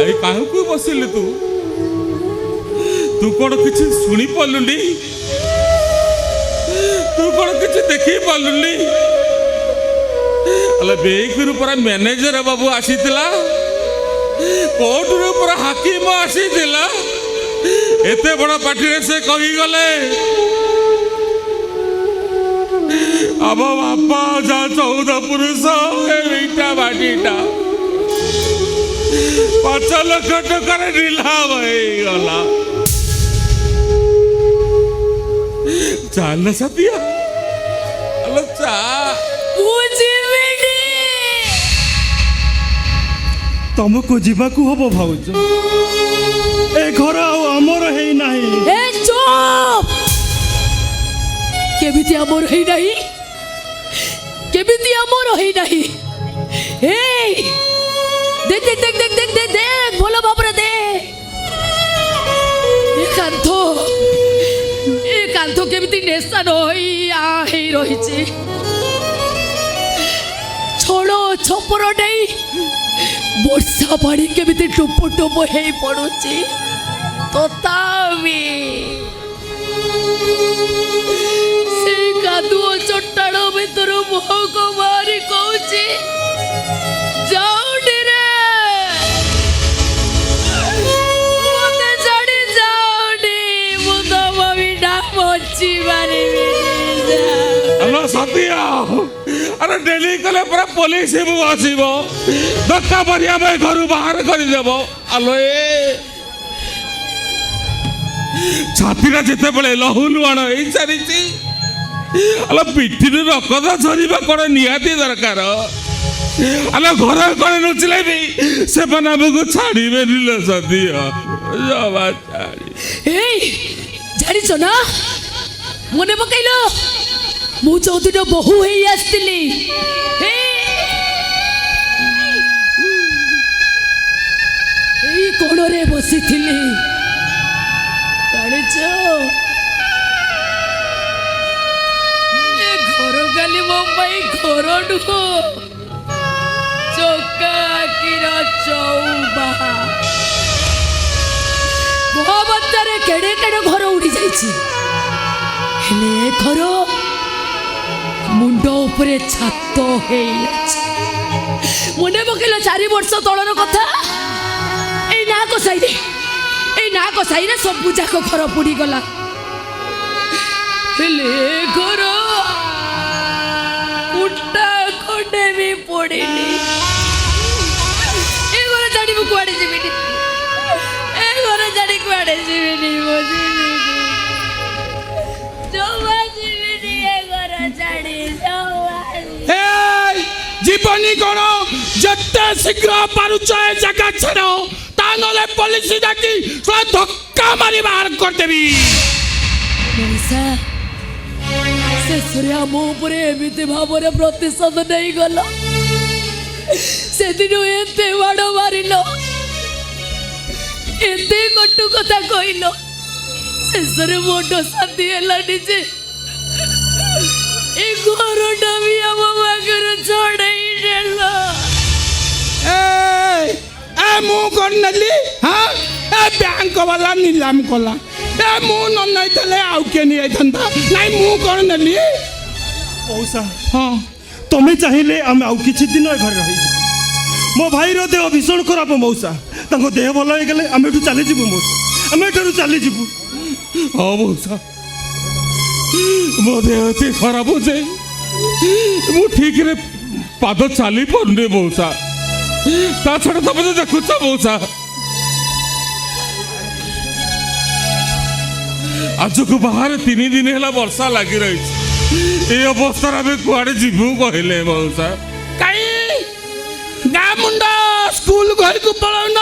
भाई कहाँ को बसिले तू तू कौन किसी शुणी पार्लुनी तू कौन किसी देखी पार्लुनी अल बेकरु पूरा मैनेजर बाबू आसीला कोर्ट पूरा हाकिम आसीला एते बड़ा पार्टी से कही गले अब बापा जा 14 पुरुष एटा बाटीटा 5 लाख टकर नीलाम गला चाल सतिया अल चा तुमको जीवाकू हम भाज ए घर आमर है नहीं चुप केमिति आमर है नहीं केमिति आमर है नहीं देख देख देख देख देख देख देख बोलो बाबरे दे ए कांथो केमिति नेसा नई आही रहिछि छोड़ो छपर नहीं वर्षा पानी केमिति टुप टुप हे पड़ुछि तोतावी से कादुओ चट्टाण भीतर मुह को मारी कहूछि जाऊनी रे मते छाड़ी जाऊनी मु तम बिना बची पारिबी हेलो सतिया अरे डेली कले पूरा पुलिस आसब धक्का मारिया मैं घर बाहर करदेव आलो ए छातीरा जिते बड़े लहु लुआण हो सारी अल पिठी रक्त झरवा कौन निहाती दरकार अल घर कौन नुचिले भी से आमको छाड़े सतिया जानिछ ना मन पकईल मु चौधरी बहु हो आसली कोण रे बसी जानिछ घर गाली मो घर नुह चौकाकीर चौबाहा महाबत्तार केड़े केड़े घर उड़ी जाइए घर मुंड उपरे छात मने पकईला 4 वर्ष तलर कथा नाक साई सब जाक घर पोड़ी गला घर उठा खंडे भी पड़ेनी ए घर जानी मु कुआडे जीविनी ए घर जानी कुआडे जीविनी जीवनी कौन जत्ते शीघ्र पारुच जगह छाड़ तानले पुलिस डाकी धक्का मारी बाहर कर देबी मो एमती भाव प्रतिशोध नहीं गल से दिन एत बाड़ मारिल एत कटु कथा कहल शेष मो शांति है जे घरटा भी आम पाखे छड़ाई मु करनेली हाँ ए बैंक वाला नीलाम कला ए मु नहीं आउ के नहीं नाई मु करनेली मौसा हाँ तुम्हें चाहिए आम आउ कि दिन घर रही मो भाई देह भीषण खराब मौसा देह भल हो गले आम एठू चली जीवु मौसा आम एठू चली जीवु हाँ मौसा मो देह एत खराब हो जाए मु ठीक रे पाद चली पारे मौसा ता छड़ा तुम तो देखुच मौसा आज को बाहर 3 दिन है वर्षा लगी रही अवस्था आम कुआड़े जीवु कहले मौसा कहीं गा मुंडा स्कूल घर को पलाउन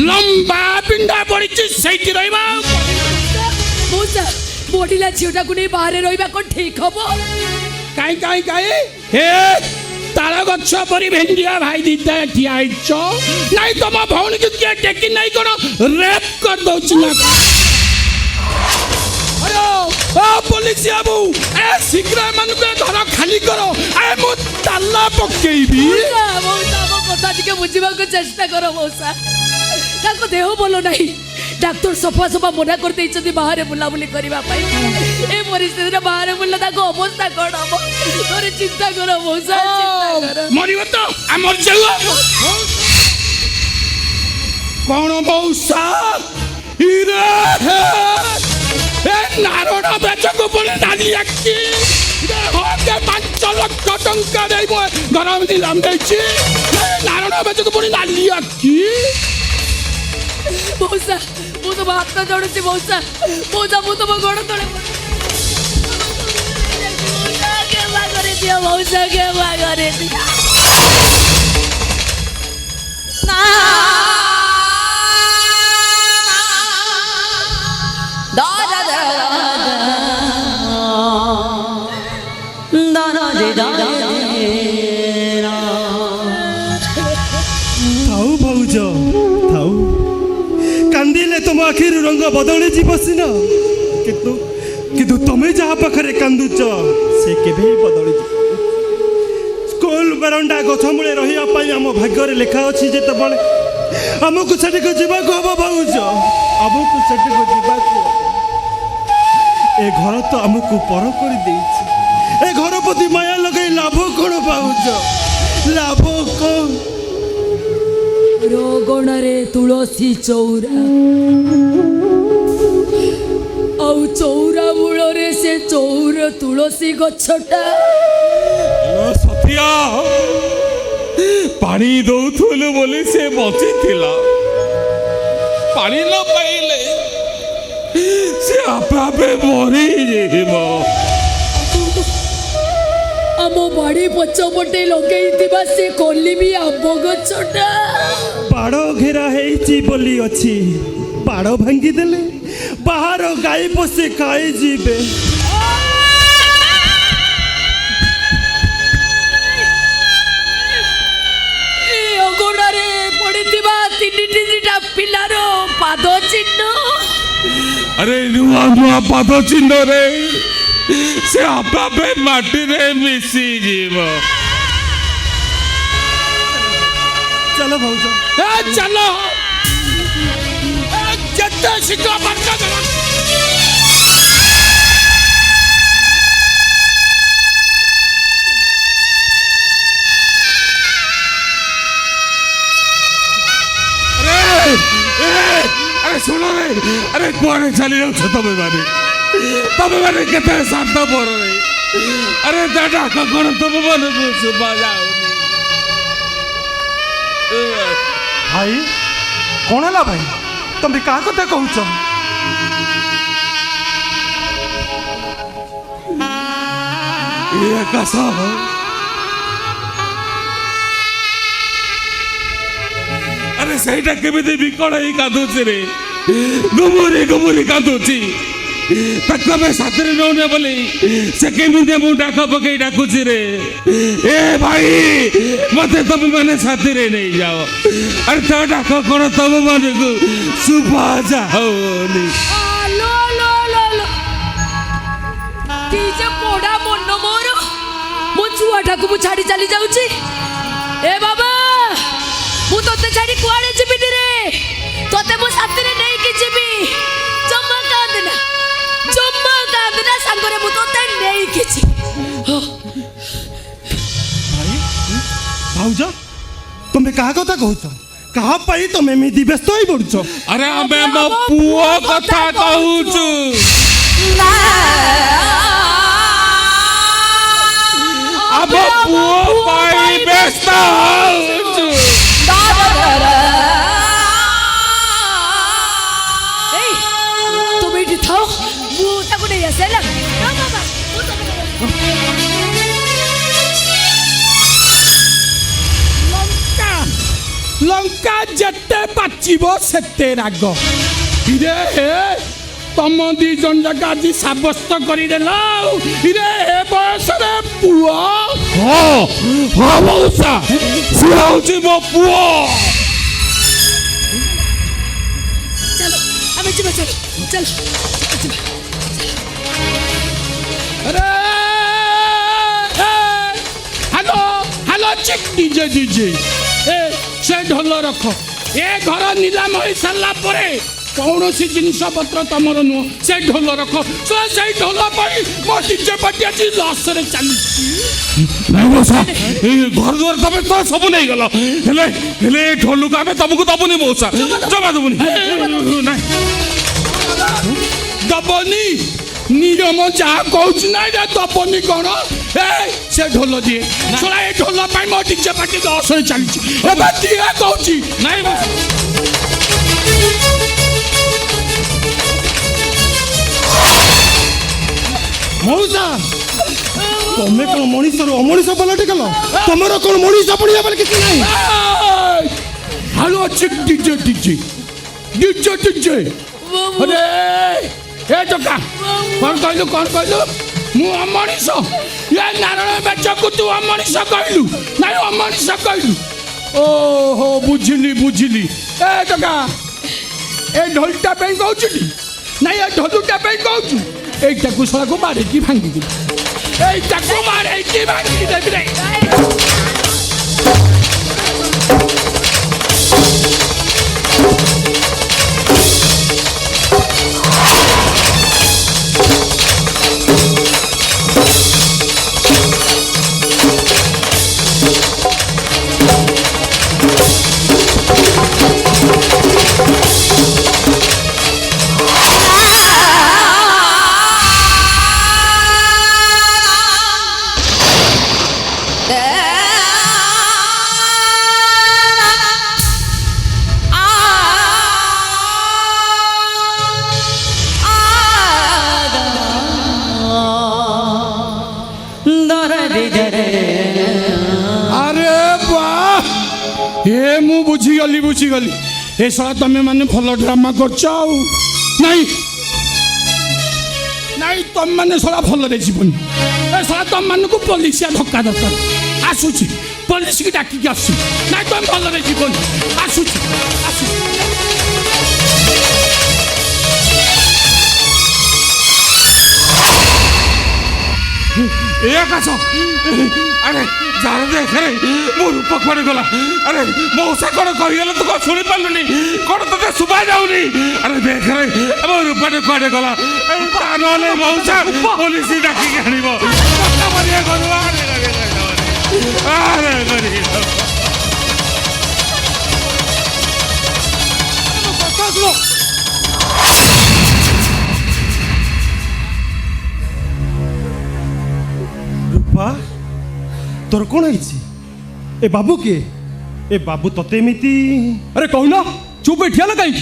लंबा पिंडा पड़ी सही रहा मौसा बढ़ला झीटा को नहीं बाहर रहा कौन ठीक हम कहीं कहीं कहीं ताल गछ पर भेंडिया भाई दीदा ठिया नहीं तुम भौणी को किए टेकी नहीं कौन रेप कर दौच ना पुलिस बाबू ए शीघ्र मन घर खाली करो ए मु ताला पकेबी कथा टिके बुझा चेष्टा कर मौसा ताको देह भल नहीं डाक्तर सफा सफा मना कर देइछथि बाहर बुलाबुली करबा पई ए परिस्थिति बाहर बुलला ताको अवस्था कोन हम तोरे चिंता कर मौसा चिंता कर मरिब तो आमर जाऊ कौन मौसा इरे ए नारोड बेचको पड़े नाली आखी होके 5 लाख टंका दे घर में दाम देछि नारोड बेचको पड़े नाली आखी मौसा मु तो हाथ जोड़ुची मौसा मौसा मु तो गोड़ तले केवा करे दिया मौसा केवा करे दिया थाऊ भाउज थाऊ कांदिले तुम आखिर रंग बदली जीव सीना किंतु किंतु तुम्हें जहाँ पाखे कांदुच से केवे बदली स्कूल बरंडा गछ मूले रही आम भाग्य लेखा अच्छी जितेबाला आमको सेठक जावाक हम भाउज आमको सेठक जावाक ए घर तो आमको पर कर देइछि ए घर प्रति माया लगे लाभ कौन पाउच लाभ कौन रोगण रे तुलसी चौरा आउ चौरा मूल रे से चौर तुलसी गछटा सतिया पानी दौथुलु बोली से बची थिला पानी न पाइले से आपे आपे मरी जेबो आम बाड़ी पछपटे लगे से कली भी आंब गछटा बाड़ घेरा हेची बोली अच्छी बाड़ भांगी देले बाहर गाई पशे खाई जीवे अगोड़े पड़ी तीन पिलार पाद चिन्ह अरे नुआ नुआ पाद चिन्ह रे से आपे आपे माटी रे मिसी जीव चलो भाउज चलो जत्ते शीघ्र बंद कर अरे सुनो रे अरे कुआरे चली जाओ तबे माने केते शांत पर रे अरे दादा कौन तब मन सुबा जाओ भाई कौन है भाई तुम क्या कथा कहूच अरे सहीटा केमिति विकल ही कांदुची रे गुमुरी गुमुरी कांदुची तक में साथी नौने बोली से केमिति मु डाक पकई डाकुची रे ए भाई मते तुम माने साथी रे नहीं जाओ अरे तो डाक कोन तुम माने को सुबह जाओनी लो लो लो लो जे पोड़ा मन मोर मो छुआटा को छाड़ी चली जाउची ए बाबा मु तोते छाड़ी कुआड़े जीबी रे तोते मो साथी रे नहीं कि जीबी जम्मा कांदना संगरे मु तोते नहीं कि भाई भाउज तुम क्या कथा कहूच कहा पाई तुम एमती व्यस्त हो पड़ुच अरे आमे मो पुओ कथा कहूचु अब पुओ पाई व्यस्त होचु तुम एठी थाओ मु ताको नहीं आसेला ना बाबा मु ताको लंका जत्ते पाचिबो सेते राग इरे तम दी जन जाक आज साब्यस्त करदेल इरे ए बयस रे पुओ हाँ हाँ मौसा से होची मो पुओ चलो हमें जीवा चलो चलो अरे हेलो हेलो चिक डीजे डीजे ए रख ए घर नीलाम हो सारा पर कौन सी जिनस पत्र तुमर नुह से ढोल रख से ढोल मो डीजे पार्टी आज लस रे चली नहीं मौसा घर द्वार तब तो सब नहीं गल हेले ढोलू को आमे तुमको दबुनी मौसा जमा दबुनी नहीं दबनी नियम जहाँ कहूँ ना दबनी कौन से ढोल दिए शोला ए ढोल मो डीजे पार्टी लस रे चली दिए कहूँ नहीं मौसा तमें कौन मनीष अमनीष पलटि गल तुम कौन मनीष पड़िया बोले किसी नहीं हेलो चिक डीजे डीजे डीजे डीजे अरे ए टका कौन कहलु मु अमनीष ये नारायण बेचकु तू अमनीष कहलु नहीं अमनीष कहलु ओहो बुझिली बुझिली ए टका ए ढोलटा पे कहउची नहीं ए ढोलटा पे कहउची এইটা কুশলাকে মারে কি ভাঙি দিবি এইটাকে মারে কি ভাঙি দিবি রে ए मु बुझीगली ए साला तमें माने भल ड्रामा करछ नहीं नहीं तुम मैंने साला भल रे जीवन ए साला तुम मान को पुलिस धक्का दरकार आसुची पुलिस की डाकी के आसु नहीं तुम भल रे जीवन आसुची एक आसो अरे जार देख रे मो रूप पड़े गला अरे मौसा कौन कहीगला तू शुणी पार्लुनी कौन ते शुभा जाऊनी अरे देख रे मो रूप पड़े गला ना मौसा पुलिस डाकी आनब रूपा तोर कौन है ए बाबू किए ए बाबू तते एमिति अरे कहून चुप ठिया ना कहीं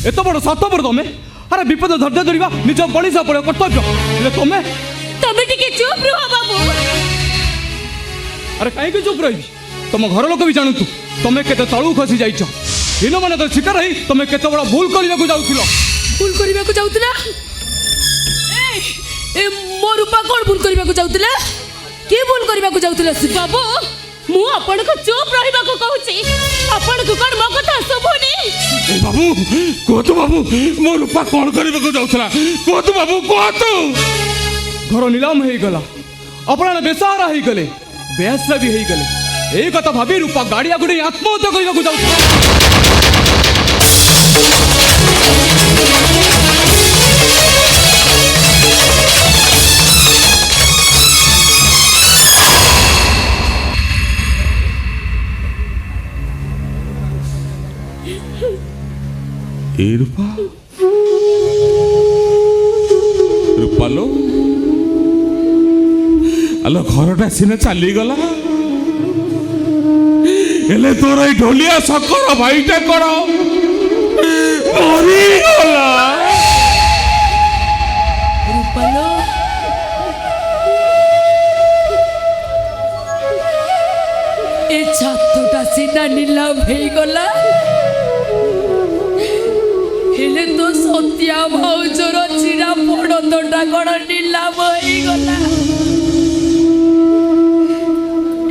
एत बड़ सात पर तुम अरे विपद धैर्य धरवा निज बलिसा पड़े कर्तव्य हेले तुम तमे टिके चुप रहो बाबू अरे कहीं चुप रही तुम घर लोक भी जानतु तुम केते तळु खसी जाइछ इन मन तो शिकार ही तुम केते बड़ भूल करने को जाउथिलो भूल करने को जाउतला ए मो रूपा कौन भूल करने को जाउतला के भूल करने को जाउतला बाबू मु आपण को चुप रहिबा को कहूची आपण को कोन मो कथा सुबुनी ए बाबू कोतु बाबू मो रूपा कौन करबे को जाउथला कोतु बाबू कोतु घर नीलाम हो गला अपना बेसहारा हो गले बेसरा भी हो गले यही कथा भाभी रूपा गाड़िया गुड़ी आत्महत्या करने को जाउथला ए रूपा रूपालो आलो घरटा सीने चली गला हेले तोर ए ढोलिया सकर भाईटा कर मरी गला रूपालो ए छातटा सीना नीलाम हे गला हेले तो सत्या भाउजर चिरा पड़तटा कण नीलाम हे गला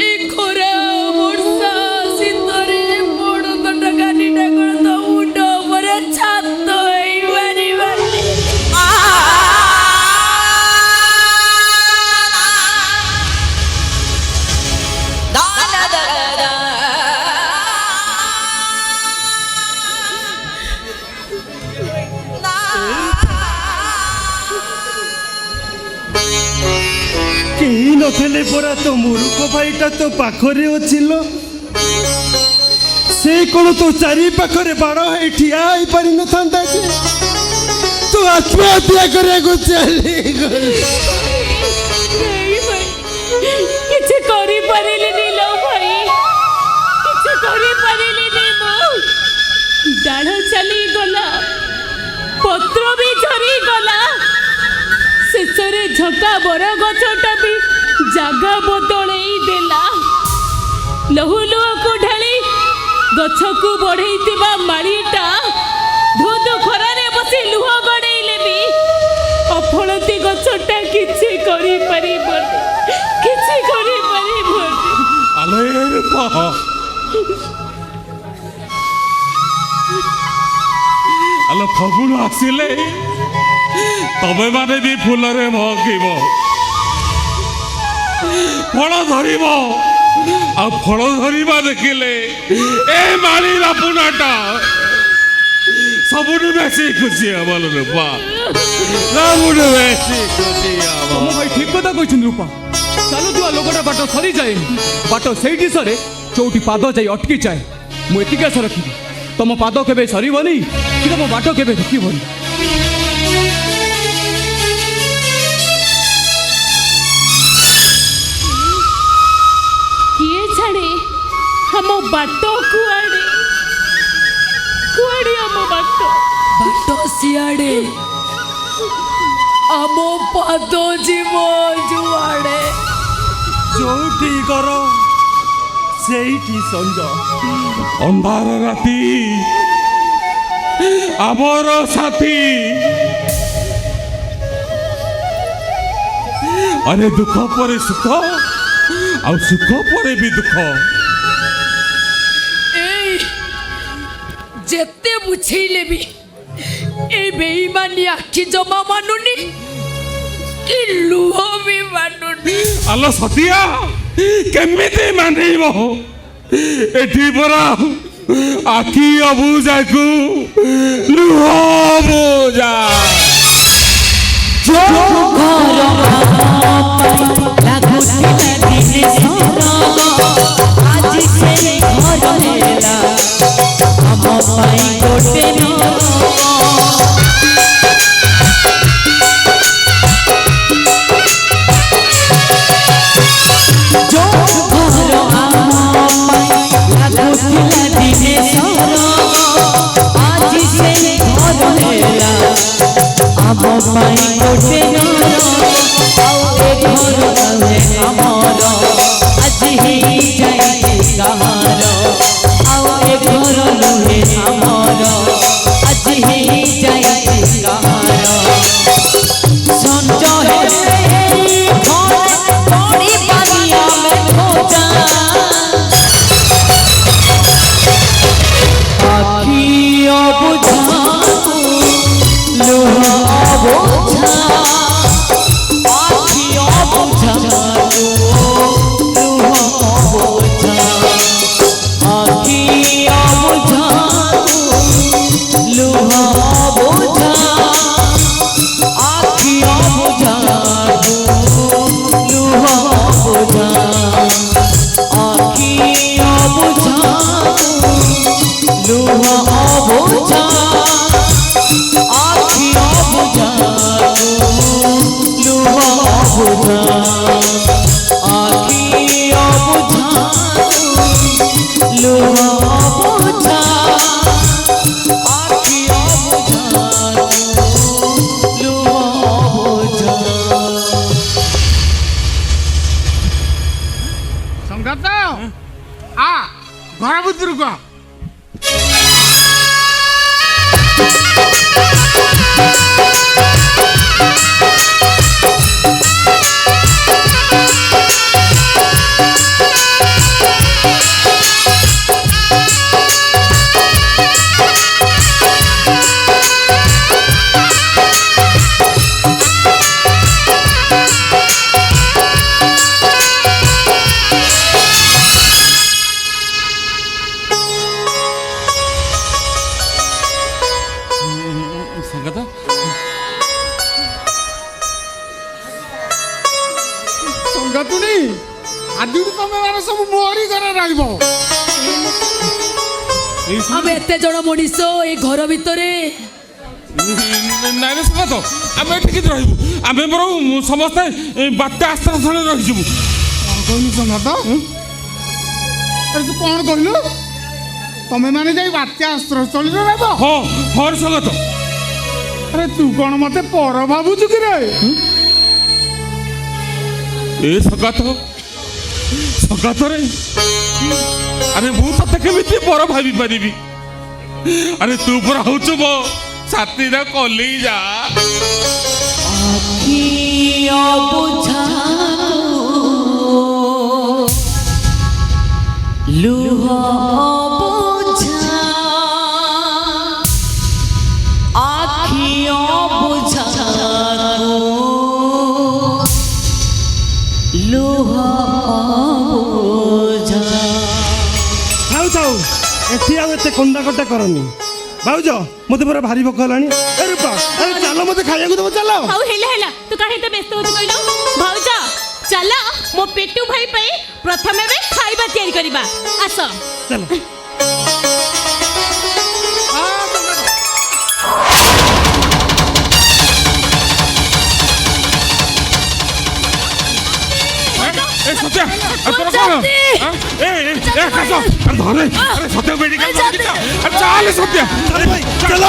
ए खोरा वर्षा शीतरे पड़तटा गानीटा कण तो मुंड पर छात हे बारी बारी हेले परा तो मूर्ख भाईटा तो पाखरे अछिलो से कोन तो चारि पाखरे बाड़ है ठिया ही पारि न थांदा जे तू आत्महत्या करे को चली गल କିଛି କରିପାରିଲିନି ଲୋ ଭାଇ କିଛି କରିପାରିଲିନି ମୁଁ ଡାଳ ଚାଲିଗଲା ପତ୍ର ବି ଝରିଗଲା ଶେଷରେ ଝକା ବର ଗଛଟା ବି ଜାଗା ବଦଳେଇ ଦେଲା ଲହୁ ଲୁହକୁ ଢାଳି ଗଛକୁ ବଢେଇଥିବା ମାଳିଟା ଧୁଧୁ ଖରାରେ ବସି ଲୁହ ଗଡ଼େଇଲେ ବି ଅଫଳତି ଗଛଟା କିଛି କରିପାରିବନି କିଛି କରିପାରିବନି আলে পা আলো ফগুণ আসিলে তবে মানে বি ফুলরে মহকিব ফল ধরিব আর ফল ধরিবা দেখিলে এ মালি রাপুনাটা ସବୁଠୁ ବେଶୀ ଖୁସି ହବ ରୂପା ସବୁଠୁ ବେଶୀ ଖୁସି ହବ ତମ ଭାଇ ଠିକ କଥା କହିଛନ୍ତି ରୂପା ଚାଲୁଥିବା ଲୋକଟା ବାଟ ସରିଯାଏନି ବାଟ ସେଇଠି ସରେ ଯୋଉଠି ପାଦ ଯାଇ ଅଟକି ଯାଏ ମୁଁ ଏତିକି ଆଶା ରଖିବି ତମ ପାଦ କେବେ ସରିବନି କି ତମ ବାଟ କେବେ ରୁକିବନି କିଏ ଛାଡ଼େ ଆମ ବାଟ କୁଆଡ଼େ କୁଆଡ଼େ ଆମ ବାଟ ବାଟ ସିଆଡ଼େ ଆମ ପାଦ ଯିବ ଯୁଆଡ଼େ ଯୋଉଠି କର ସେଇଠି ସଞ୍ଜ ଅନ୍ଧାର ରାତି ଆମର ସାଥୀ ଆରେ ଦୁଃଖ ପରେ ସୁଖ ଆଉ ସୁଖ ପରେ ବି ଦୁଃଖ ଏଇ ଯେତେ ବୁଝେଇଲେ ବି ଏ ବେଇମାନି ଆଖି ଜମା ମାନୁନି କି ଲୁହ ବି ମାନୁନି ଆଲୋ ସତିଆ କେମିତି ମାନିବ ଏଠି ପରା ଆଖି ଅବୁଜାକୁ ଲୁହ ବୁଜା आज ही जाए कहारो ଆଜିଠୁ ତମେ ମାନେ ସବୁ ମୋରି ଘରେ ରହିବ। ଆମେ ଏତେ ଜଣ ମଣିଷ ଏ ଘର ଭିତରେ ନାଇଁ ସଙ୍ଗତ ଆମେ ଏଠି କିଛି ରହିବୁ ଆମେ ବରଂ ସମସ୍ତେ ବାତ୍ୟା ଆଶ୍ରୟସ୍ଥଳୀରେ ରହିଯିବୁ। କଣ କହିଲୁ ସଙ୍ଗାତ? ଆରେ ତୁ କଣ କହିଲୁ? ତମେ ମାନେ ଯାଇ ବାତ୍ୟା ଆଶ୍ରୟସ୍ଥଳୀରେ ରହିବ? ହଁ ହଁ ସଙ୍ଗତ। ଆରେ ତୁ କଣ ମତେ ପର ଭାବୁଛୁ କି ରେ? ଏ ସଙ୍ଗାତ ସଙ୍ଗାତରେ ଆରେ ମୁଁ ତତେ କେମିତି ପର ଭାବି ପାରିବି? ଆରେ ତୁ ପରା ହଉଛୁ ମୋ ଛାତିର କଲେଜା। ଲୁହ ବୁଝା ଆଖି ବୁଝା ଲୁହ ବୁଝା। ଥାଉ ଥାଉ ଏଠି ଆଉ ଏତେ କନ୍ଦା କଟା କରନି। ଭାଉଜ ମତେ ପୁରା ଭାରି ଭୋକ ହେଲାଣି। ଏ ରୂପା ଆରେ ଚାଲ ମତେ ଖାଇବାକୁ ଦେବ ଚାଲ। ହଉ ହେଲା ତୁ କାହିଁ ଏତେ ବ୍ୟସ୍ତ ହଉଛୁ କହିଲୁ? ଭାଉଜ ଚାଲ ମୋ ପେଟୁ ଭାଇ ପାଇଁ ପ୍ରଥମେ ଏବେ ଖାଇବା ତିଆରି କରିବା। ଆସ ଚାଲ ଏ ସତ୍ୟ ତୋର କଣ? ଏ କାଶ ଧରେ ଆରେ ସତ୍ୟ ମେଡିକାଲ ଚାଲେ ସତ୍ୟ ଚାଲ ଭାଇ ଚାଲ।